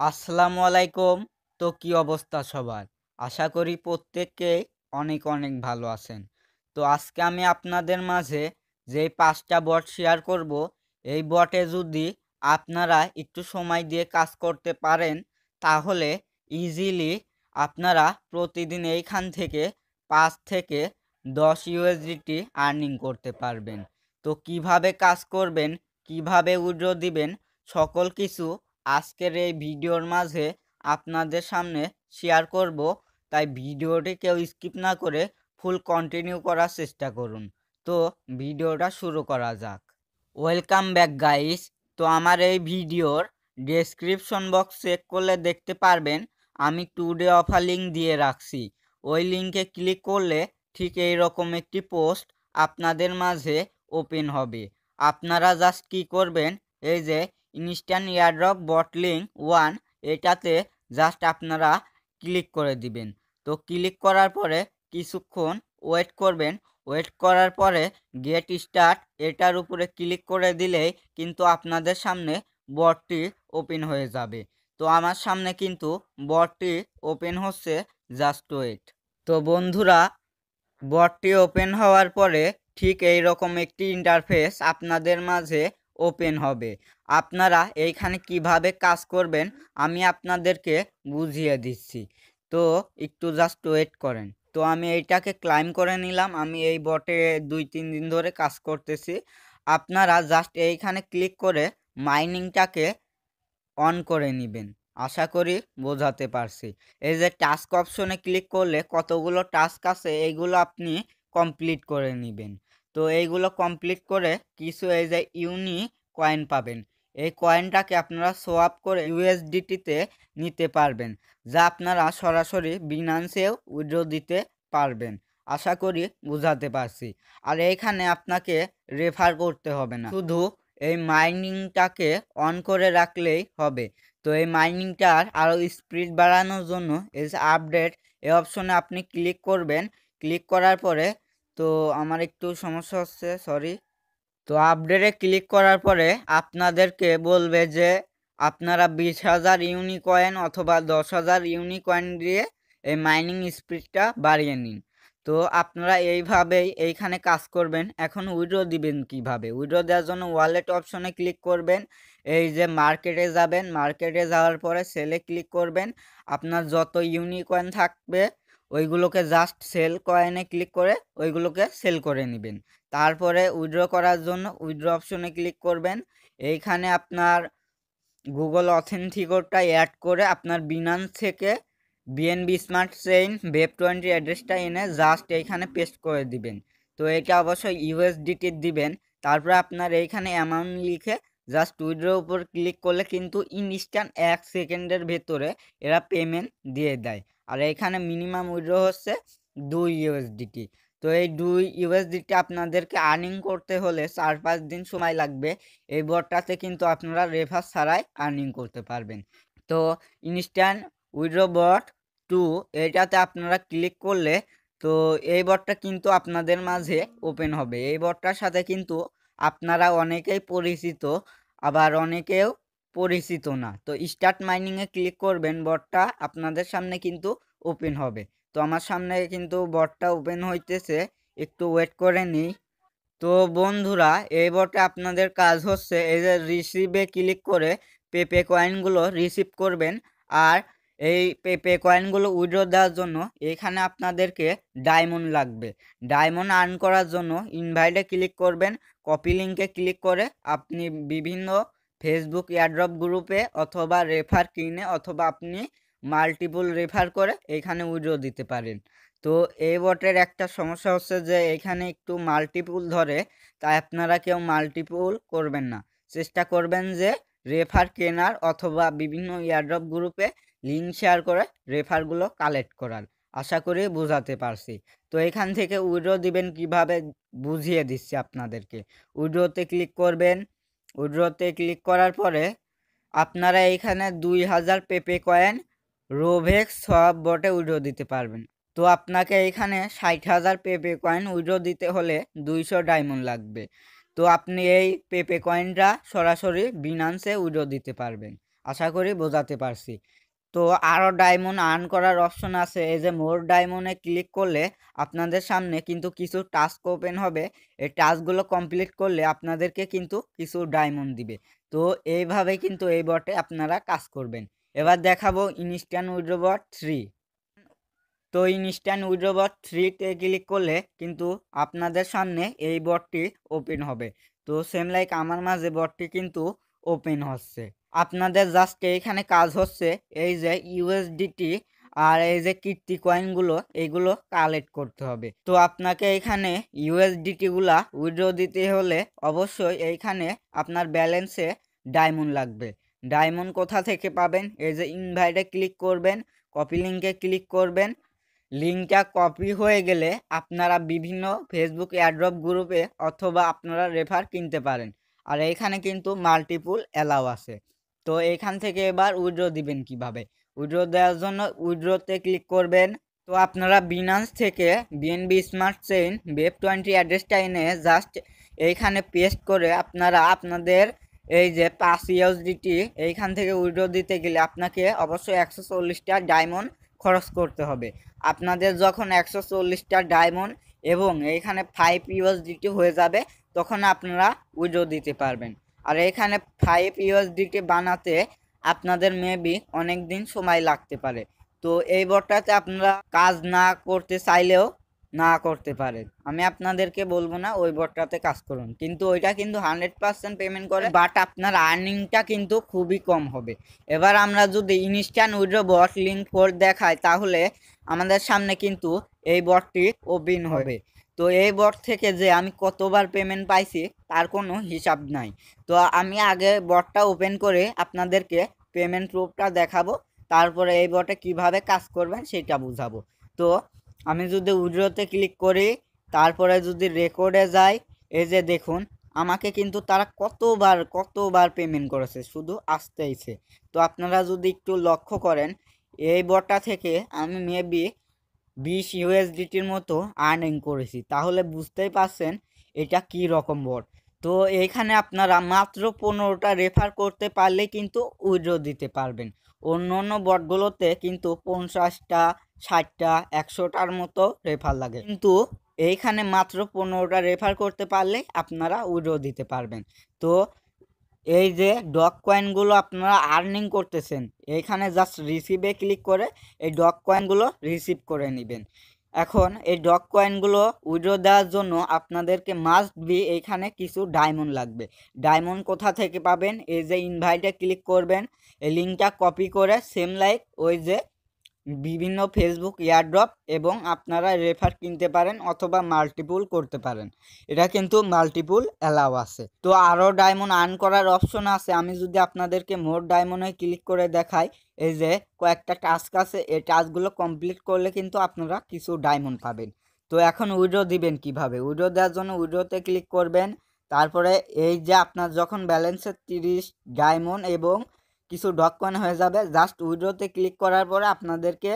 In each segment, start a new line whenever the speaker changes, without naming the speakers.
আসসালামু আলাইকুম। তো কি অবস্থা সবার? আশা করি প্রত্যেকেই অনেক অনেক ভালো আছেন। তো আজকে আমি আপনাদের মাঝে যেই ৫টা বট শেয়ার করব, এই বটে যদি আপনারা একটু সময় দিয়ে কাজ করতে পারেন, তাহলে ইজিলি আপনারা প্রতিদিন এইখান থেকে ৫ থেকে ১০ ইউএসডিটি আর্নিং করতে পারবেন। তো কিভাবে কাজ করবেন, কিভাবে উইথড্র দিবেন, সকল কিছু আজকের এই ভিডিওর মাঝে আপনাদের সামনে শেয়ার করব। তাই ভিডিওটি কেউ স্কিপ না করে ফুল কন্টিনিউ করার চেষ্টা করুন। তো ভিডিওটা শুরু করা যাক। Welcome back guys. তো আমার এই ভিডিওর ডেসক্রিপশন বক্স চেক করলে দেখতে পারবেন আমি টুডে অফার লিঙ্ক দিয়ে রাখছি। ওই লিঙ্কে ক্লিক করলে ঠিক এই রকম একটি পোস্ট আপনাদের মাঝে ওপেন হবে। আপনারা জাস্ট কি করবেন, এই যে ইনস্ট্যান্ট এয়ারড্রপ বট লিঙ্ক 1, এটাতে জাস্ট আপনারা ক্লিক করে দিবেন। তো ক্লিক করার পরে কিছুক্ষণ ওয়েট করবেন। ওয়েট করার পরে গেট স্টার্ট এটার উপরে ক্লিক করে দিলেই কিন্তু আপনাদের সামনে বটটি ওপেন হয়ে যাবে। তো আমার সামনে কিন্তু বটটি ওপেন হচ্ছে, জাস্ট ওয়েট। তো বন্ধুরা, বটটি ওপেন হওয়ার পরে ঠিক এই রকম একটি ইন্টারফেস আপনাদের মাঝে ওপেন হবে। আপনারা এইখানে কিভাবে কাজ করবেন আমি আপনাদেরকে বুঝিয়ে দিচ্ছি। তো একটু জাস্ট ওয়েট করেন। তো আমি এইটাকে ক্লাইম করে নিলাম। আমি এই বটে ২-৩ দিন ধরে কাজ করতেছি। আপনারা জাস্ট এইখানে ক্লিক করে মাইনিংটাকে অন করে নেবেন। আশা করি বোঝাতে পারছি। এই যে টাস্ক অপশনে ক্লিক করলে কতগুলো টাস্ক আছে এইগুলো আপনি কমপ্লিট করে নেবেন। তো এইগুলো কমপ্লিট করে কিছু এই যে ইউনি কয়েন পাবেন। এই কয়েনটাকে আপনারা সোয়াপ করে ইউএসডিটিতে নিতে পারবেন, যা আপনারা সরাসরি বিনান্সেও উইথড্র দিতে পারবেন। আশা করি বোঝাতে পারছি। আর এইখানে আপনাকে রেফার করতে হবে না, শুধু এই মাইনিংটাকে অন করে রাখলেই হবে। তো এই মাইনিংটার আরও স্পিড বাড়ানোর জন্য এই যে আপডেট এই অপশনে আপনি ক্লিক করবেন। ক্লিক করার পরে তো আমার একটু সমস্যা হচ্ছে, সরি। তো আপডেটে ক্লিক করার পরে আপনাদেরকে বলবে যে আপনারা ২০,০০০ ইউনিকয়েন অথবা ১০,০০০ ইউনিকয়েন দিয়ে এই মাইনিং স্পিডটা বাড়িয়ে নিন। তো আপনারা এইভাবেই এইখানে কাজ করবেন। এখন উইথড্র দিবেন কিভাবে? উইথড্র দেওয়ার জন্য ওয়ালেট অপশনে ক্লিক করবেন। এই যে মার্কেটে যাবেন, মার্কেটে যাওয়ার পরে সেলে ক্লিক করবেন। আপনার যত ইউনিকয়েন থাকবে ওইগুলোকে জাস্ট সেল কয়েনে ক্লিক করে ওইগুলোকে সেল করে নেবেন। তারপরে উইথড্র করার জন্য উইথড্র অপশনে ক্লিক করবেন। এইখানে আপনার গুগল অথেন্টিকেটটা অ্যাড করে আপনার বিনান্স থেকে বিএনবি স্মার্ট চেইন বেপ20 অ্যাড্রেসটা এনে জাস্ট এইখানে পেস্ট করে দিবেন। তো এটা অবশ্যই ইউএসডিটি দিবেন। তারপরে আপনার এইখানে অ্যামাউন্ট লিখে জাস্ট উইথড্রর উপর ক্লিক করলে কিন্তু ইনস্ট্যান্ট ১ সেকেন্ডের ভেতরে এরা পেমেন্ট দিয়ে দেয়। আর এইখানে মিনিমাম উইথড্র হচ্ছে ২ ইউএসডিটি। তো এই ২ ইউএসডিটি আপনাদেরকে আর্নিং করতে হলে ৪-৫ দিন সময় লাগবে। এই বটটাতে কিন্তু আপনারা রেফার ছাড়াই আর্নিং করতে পারবেন। তো ইনস্ট্যান্ট উইথড্র বট 2 এটাতে আপনারা ক্লিক করলে তো এই বটটা কিন্তু আপনাদের মাঝে ওপেন হবে। এই বটটার সাথে কিন্তু আপনারা অনেকেই পরিচিত, আবার অনেকেও পরিচিত না। তো স্টার্ট মাইনিংয়ে ক্লিক করবেন, বটটা আপনাদের সামনে কিন্তু ওপেন হবে। তো আমার সামনে কিন্তু বটটা ওপেন হইতেছে, একটু ওয়েট করে নিই। তো বন্ধুরা, এই বটে আপনাদের কাজ হচ্ছে এই যে রিসিভে ক্লিক করে পেপে কয়েনগুলো রিসিভ করবেন। আর এই পেপে কয়েনগুলো উইথড্র দেওয়ার জন্য এখানে আপনাদেরকে ডায়মন্ড লাগবে। ডায়মন্ড আর্ন করার জন্য ইনভাইটে ক্লিক করবেন। কপি লিঙ্কে ক্লিক করে আপনি বিভিন্ন ফেসবুক এয়ারড্রপ গ্রুপে অথবা রেফার কিনে অথবা আপনি মাল্টিপল রেফার করে এখানে উইথড্র দিতে পারেন। তো এই বটের একটা সমস্যা হচ্ছে যে এখানে একটু মাল্টিপুল ধরে, তাই আপনারা কেউ মাল্টিপুল করবেন না। চেষ্টা করবেন যে রেফার কেনার অথবা বিভিন্ন এয়ারড্রপ গ্রুপে লিঙ্ক শেয়ার করে রেফারগুলো কালেক্ট করার। আশা করি বোঝাতে পারছি। তো এখান থেকে উইথড্র দিবেন কিভাবে বুঝিয়ে দিচ্ছি আপনাদেরকে। উইথড্রতে ক্লিক করবেন। উইথড্রতে ক্লিক করার পরে আপনারা এইখানে ২,০০০ পেপে কয়েন রোভেক্স সব বটে উইথড্র দিতে পারবেন। তো আপনাকে এখানে ৬০,০০০ পেপে কয়েন উইথড্র দিতে হলে ২০০ ডায়মন্ড লাগবে। তো আপনি এই পেপে কয়েনটা সরাসরি বিনান্সে উইথড্র দিতে পারবেন। আশা করি বোঝাতে পারছি। তো আরও ডায়মন্ড আর্ন করার অপশন আছে, এই যে মোর ডায়মন্ডে ক্লিক করলে আপনাদের সামনে কিন্তু কিছু টাস্ক ওপেন হবে। এই টাস্কগুলো কমপ্লিট করলে আপনাদেরকে কিন্তু কিছু ডায়মন্ড দিবে। তো এইভাবে কিন্তু এই বটে আপনারা কাজ করবেন। এবার দেখাবো ইনস্ট্যান্ট উইথড্র বট 3। তো ইনস্ট্যান্ট উইথড্র বট 3-তে ক্লিক করলে কিন্তু আপনাদের সামনে এই বটটি ওপেন হবে। তো সেম লাইক আমার মাঝে বটটি কিন্তু ওপেন হচ্ছে। আপনাদের জাস্ট এইখানে কাজ হচ্ছে এই যে ইউএসডিটি আর এই যে কীর্তি কয়েনগুলো এইগুলো কালেক্ট করতে হবে। তো আপনাকে এইখানে ইউএসডিটিগুলা উইথড্র দিতে হলে অবশ্যই এইখানে আপনার ব্যালেন্সে ডায়মন্ড লাগবে। ডায়মন্ড কোথা থেকে পাবেন? এই যে ইনভাইটে ক্লিক করবেন, কপি লিঙ্কে ক্লিক করবেন। লিঙ্কটা কপি হয়ে গেলে আপনারা বিভিন্ন ফেসবুক এয়ারড্রপ গ্রুপে অথবা আপনারা রেফার কিনতে পারেন। আর এইখানে কিন্তু মাল্টিপুল অ্যালাউ আছে। তো এইখান থেকে এবার উইথড্র দিবেন কিভাবে? উইথড্র দেওয়ার জন্য উইথড্রতে ক্লিক করবেন। তো আপনারা বিনান্স থেকে বিএনবি স্মার্ট চেইন BEP20 অ্যাড্রেসটা এনে জাস্ট এইখানে পেস্ট করে আপনারা আপনাদের এই যে 5 ইউএসডিটি এইখান থেকে উইথড্র দিতে গেলে আপনাকে অবশ্যই 140টা ডায়মন্ড খরচ করতে হবে। আপনাদের যখন 140টা ডায়মন্ড এবং এইখানে 5 ইউএসডিটি হয়ে যাবে তখন আপনারা উইথড্র দিতে পারবেন। আর এখানে 5 ইউএসডিটি বানাতে আপনাদের মেবি অনেক দিন সময় লাগতে পারে। তো এই বটটাতে আপনারা কাজ না করতে চাইলেও না করতে পারেন। আমি আপনাদেরকে বলবো না ওই বটটাতে কাজ করুন, কিন্তু ওইটা কিন্তু 100% পেমেন্ট করে, বাট আপনার আর্নিংটা কিন্তু খুবই কম হবে। এবার আমরা যদি ইনস্ট্যান্ট উইথড্র বট লিঙ্ক 4 দেখাই তাহলে আমাদের সামনে কিন্তু এই বটটি ওপেন হবে। তো এই বট থেকে যে আমি কতবার পেমেন্ট পাইছি তার কোনো হিসাব নাই। তো আমি আগে বটটা ওপেন করে আপনাদেরকে পেমেন্ট প্রুফটা দেখাবো, তারপরে এই বটে কিভাবে কাজ করবেন সেটা বুঝাবো। তো আমি যদি উইথড্রতে ক্লিক করি, তারপরে যদি রেকর্ডে যাই, এই যে দেখুন আমাকে কিন্তু তারা কতবার পেমেন্ট করেছে, শুধু আসতেইছে। তো আপনারা যদি একটু লক্ষ্য করেন এই বটটা থেকে আমি মেবি 20 ইউএসডিটির মতো আর্নিং করেছি, তাহলে বুঝতেই পারছেন এটা কি রকম বট। তো এইখানে আপনারা মাত্র 15টা রেফার করতে পারলে কিন্তু উইথড্র দিতে পারবেন। অন্য অন্য বটগুলোতে কিন্তু 50টা 60টা 100টার মতো রেফার লাগে, কিন্তু এইখানে মাত্র 15টা রেফার করতে পারলে আপনারা উইথড্র দিতে পারবেন। তো এই যে ডগ কয়েনগুলো আপনারা আর্নিং করতেছেন, এইখানে জাস্ট রিসিভে ক্লিক করে এই ডগ কয়েনগুলো রিসিভ করে নেবেন। এখন এই ডগ কয়েনগুলো উইথড্র দেওয়ার জন্য আপনাদেরকে মাস্ট বি এইখানে কিছু ডায়মন্ড লাগবে। ডায়মন্ড কোথা থেকে পাবেন? এই যে ইনভাইটে ক্লিক করবেন, এই লিঙ্কটা কপি করে সেম লাইক ওই যে বিভিন্ন ফেসবুক এয়ারড্রপ এবং আপনারা রেফার কিনতে পারেন অথবা মাল্টিপুল করতে পারেন। এটা কিন্তু মাল্টিপুল অ্যালাউ আছে। তো আরও ডায়মন্ড আর্ন করার অপশন আছে। আমি যদি আপনাদেরকে মোর ডায়মন্ডে ক্লিক করে দেখাই, এই যে কয়েকটা টাস্ক আছে, এই টাস্কগুলো কমপ্লিট করলে কিন্তু আপনারা কিছু ডায়মন্ড পাবেন। তো এখন উইথড্র দিবেন কিভাবে? উইথড্র দেওয়ার জন্য উইথড্রতে ক্লিক করবেন, তারপরে এই যে আপনার যখন ব্যালেন্সে 30 ডায়মন্ড এবং কিছু ডগ কয়েন হয়ে যাবে, জাস্ট উইথড্রতে ক্লিক করার পরে আপনাদেরকে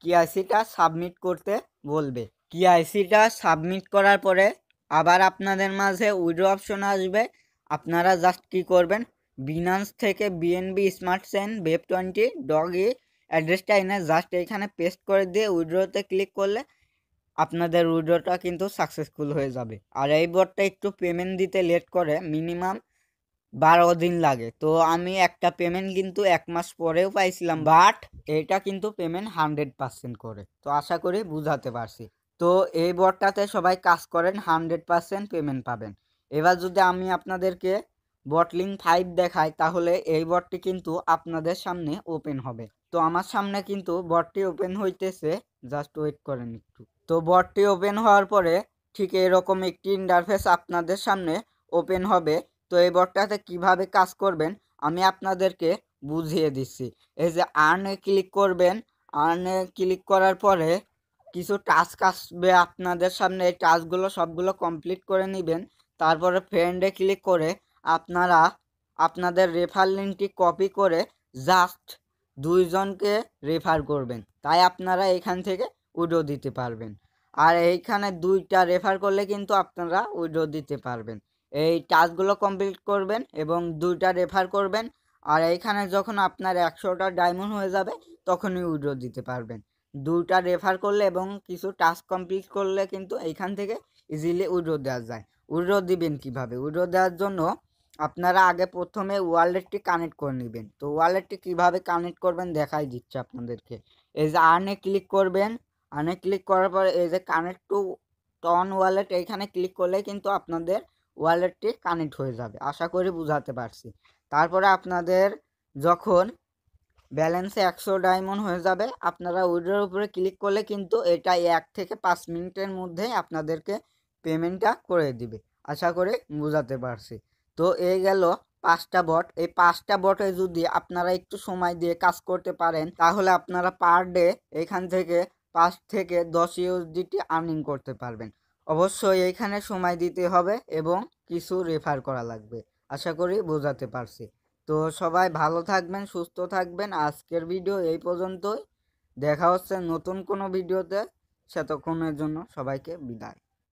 কেওয়াইসিটা সাবমিট করতে বলবে। কেওয়াইসিটা সাবমিট করার পরে আবার আপনাদের মাঝে উইথড্র অপশন আসবে। আপনারা জাস্ট কি করবেন, বিনান্স থেকে BNB smart chain BEP20 doggy অ্যাড্রেসটা এনে জাস্ট এইখানে পেস্ট করে দিয়ে উইথড্রতে ক্লিক করলে আপনাদের উইথড্রটা কিন্তু সাকসেসফুল হয়ে যাবে। আর এই বটটা একটু পেমেন্ট দিতে লেট করে, মিনিমাম 12 দিন লাগে। তো আমি একটা পেমেন্ট কিন্তু 1 মাস পরেও পাইছিলাম, বাট এটা কিন্তু পেমেন্ট 100% করে। তো আশা করি বুঝাতে পারছি। তো এই বটটাতে সবাই কাজ করেন, 100% পেমেন্ট পাবেন। এবার যদি আমি আপনাদেরকে বটলিং 5 দেখাই তাহলে এই বটটি কিন্তু আপনাদের সামনে ওপেন হবে। তো আমার সামনে কিন্তু বটটি ওপেন হইতেছে, জাস্ট ওয়েট করেন একটু। তো বটটি ওপেন হওয়ার পরে ঠিক এরকম একটি ইন্টারফেস আপনাদের সামনে ওপেন হবে। তো এই বটটাতে কিভাবে কাজ করবেন আমি আপনাদেরকে বুঝিয়ে দিচ্ছি। এই যে আর্নে ক্লিক করবেন, আর্নে ক্লিক করার পরে কিছু টাস্ক আসবে আপনাদের সামনে, এই টাস্কগুলো সবগুলো কমপ্লিট করে নেবেন। তারপরে ফ্রেন্ডে ক্লিক করে আপনারা আপনাদের রেফার লিঙ্কটি কপি করে জাস্ট 2 জনকে রেফার করবেন, তাই আপনারা এখান থেকে উইথড্র দিতে পারবেন। আর এইখানে 2টা রেফার করলে কিন্তু আপনারা উইথড্র দিতে পারবেন। এই টাস্কগুলো কমপ্লিট করবেন এবং 2টা রেফার করবেন আর এইখানে যখন আপনার 100টা ডায়মন্ড হয়ে যাবে তখনই উইথড্র দিতে পারবেন। 2টা রেফার করলে এবং কিছু টাস্ক কমপ্লিট করলে কিন্তু এইখান থেকে ইজিলি উইথড্র দেওয়া যায়। উইথড্র দিবেন কিভাবে? উইথড্র দেওয়ার জন্য আপনারা আগে প্রথমে ওয়ালেটটি কানেক্ট করে নেবেন। তো ওয়ালেটটি কিভাবে কানেক্ট করবেন দেখাই দিচ্ছি আপনাদেরকে। এই যে আর্নে ক্লিক করবেন, আর্নে ক্লিক করার পরে এই যে কানেক্ট টু টন ওয়ালেট এইখানে ক্লিক করলে কিন্তু আপনাদের ওয়ালেটটি কানেক্ট হয়ে যাবে। আশা করি বুঝাতে পারছি। তারপরে আপনাদের যখন ব্যালেন্সে 100 ডায়মন্ড হয়ে যাবে আপনারা উইথড্রর উপরে ক্লিক করলে কিন্তু এটা 1 থেকে 5 মিনিটের মধ্যেই আপনাদেরকে পেমেন্টটা করে দিবে। আশা করি বুঝাতে পারছি। তো এই গেল 5টা বট। এই 5টা বটে যদি আপনারা একটু সময় দিয়ে কাজ করতে পারেন তাহলে আপনারা পার ডে এখান থেকে 5 থেকে 10 ইউএসডিটি আর্নিং করতে পারবেন। অবশ্যই এইখানে সময় দিতে হবে এবং কিছু রেফার করা লাগবে। আশা করি বোঝাতে পারছি। তো সবাই ভালো থাকবেন, সুস্থ থাকবেন। আজকের ভিডিও এই পর্যন্তই। দেখা হচ্ছে নতুন কোনো ভিডিওতে। সেতক্ষণের জন্য সবাইকে বিদায়।